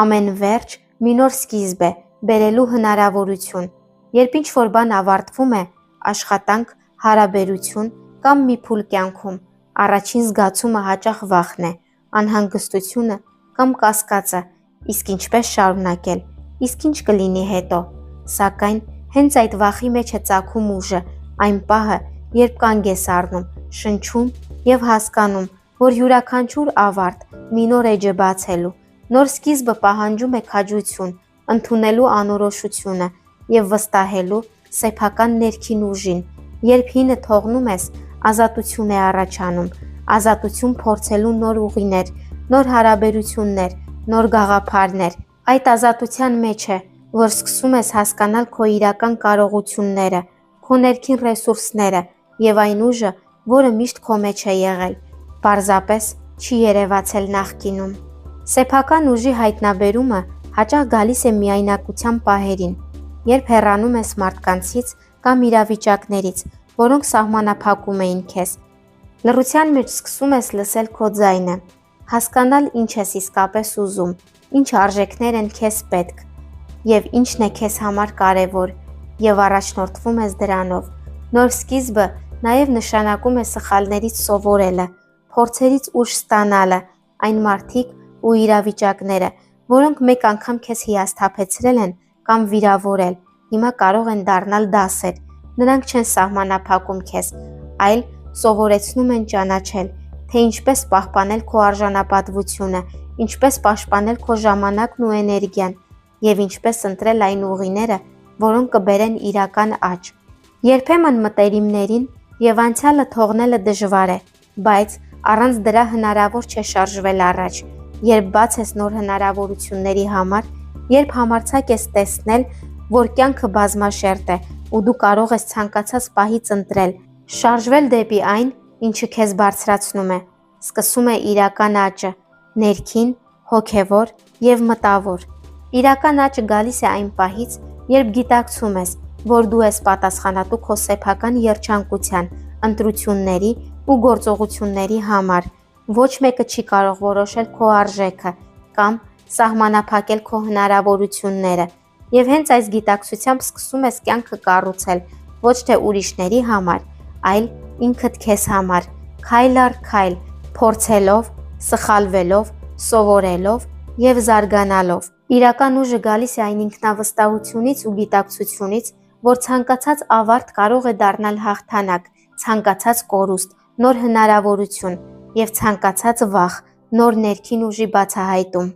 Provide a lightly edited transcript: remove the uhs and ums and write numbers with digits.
ամեն վերջ մի նոր սկիզբ է, բերելու հնարավորություն։ Երբ ինչ-որ բան ավարտվում է, աշխատանք, հարաբերություն կամ մի փուլ կյանքում, առաջին զգացումը հաճախ վախն է, անհանգստությունը կամ կասկածը, իսկ ինչպես շարունակել, իսկ ինչ կլինի հետո։ Սակայն հենց այդ վախի մեջ է ծագում ուժը, այն պահը, երբ կանգ ես առնում, շնչում և հասկանում, որ յուրաքանչյուր ավարտ մի նոր էջ է բացելու։ Նոր սկիզբը պահանջում է քաջություն, ընդունելու անորոշությունը և վստահելու սեփական ներքին ուժին։ Երբ հինը թողնում ես, ազատություն է առաջանում, ազատություն փորձելու նոր ուղիներ, նոր հարաբերություններ, նոր գաղափարներ։ Այդ ազատության մեջ է, որ սկսում ես հասկանալ քո իրական կարողությունները, քո ներքին ռեսուրսները և այն ուժը, որը միշտ քո մեջ է եղել, պարզապես չի երևացել նախկինում։ Սեփական ուժի հայտնաբերումը հաճախ գալիս է միայնակության պահերին, երբ հեռանում ես մարդկանցից կամ իրավիճակներից, որոնք սահմանափակում էին քեզ։ Լռության մեջ սկսում ես լսել քո ձայնը, հասկանալ ինչ ես իսկապես ուզում, ինչ արժեքներ են քեզ պետք և ինչն է քեզ համար կարևոր, և առաջնորդվում ես դրանով։ Նոր սկիզբը նաև նշանակում է սխալներից սովորելը, փորձերից ուժ ստանալը, այն մարդիկ ու իրավիճակները, որոնք մեկ անգամ քեզ հիասթափեցրել են կամ վիրավորել, հիմա կարող են դառնալ դասեր։ Նրանք չեն սահմանափակում քեզ, այլ սովորեցնում են ճանաչել, թե ինչպես պահպանել քո արժանապատվությունը, ինչպես պաշտպանել քո ժամանակն ու էներգիան և ինչպես ընտրել այն ուղիները, որոնք կբերեն իրական աճ։ Երբեմն մտերիմներին և անցյալը թողնելը դժվար է, բայց առանց դրա հնարավոր չէ շարժվել առաջ։ Երբ բաց ես նոր հնարավորությունների համար, երբ համարձակ ես տեսնել, որ կյանքը բազմաշերտ է ու դու կարող ես ցանկացած պահից ընտրել, շարժվել դեպի այն, ինչը քեզ բարձրացնում է, սկսում է իրական աճը՝ ներքին, հոգևոր և մտավոր։ Իրական աճը գալիս է այն պահից, երբ գիտակցում ես, որ դու ես պատասխանատու քո սեփական երջանկության, ընտրությունների ու գործողությունների համար։ Ոչ մեկը չի կարող որոշել քո արժեքը կամ սահմանափակել քո հնարավորությունները։ Եվ հենց այս գիտակցությամբ սկսում ես կյանքը կառուցել ոչ թե ուրիշների համար, այլ ինքդ քեզ համար, քայլ առ քայլ, փորձելով, սխալվելով, սովորելով և զարգանալով։ Իրական ուժը գալիս է այն ինքնավստահությունից ու գիտակցությունից, որ ցանկացած ավարտ կարող է դառնալ հաղթանակ, ցանկացած կորուստ նոր հնարավորություն և ցանկացած վախ նոր ներքին ուժի բացահայտում։